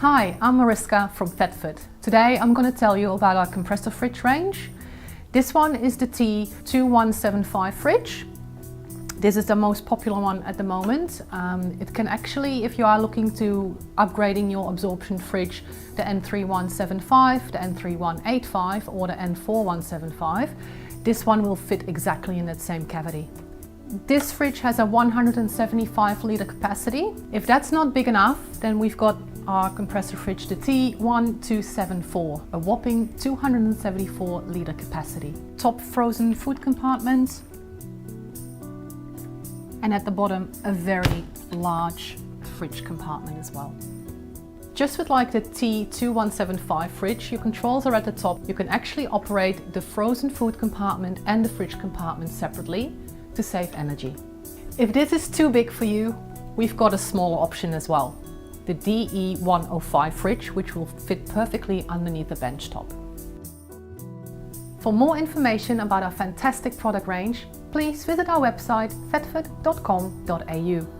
Hi, I'm Mariska from Thetford. Today I'm going to tell you about our compressor fridge range. This one is the T2175 fridge. This is the most popular one at the moment. It can actually, if you are looking to upgrading your absorption fridge, the N3175, the N3185 or the N4175, this one will fit exactly in that same cavity. This fridge has a 175 litre capacity. If that's not big enough, then we've got our compressor fridge, the T1274, a whopping 274 litre capacity. Top frozen food compartment, and at the bottom a very large fridge compartment as well. Just with like the T2175 fridge, your controls are at the top. You can actually operate the frozen food compartment and the fridge compartment separately to save energy. If this is too big for you, we've got a smaller option as well. The DE105 fridge, which will fit perfectly underneath the bench top. For more information about our fantastic product range, please visit our website thetford.com.au.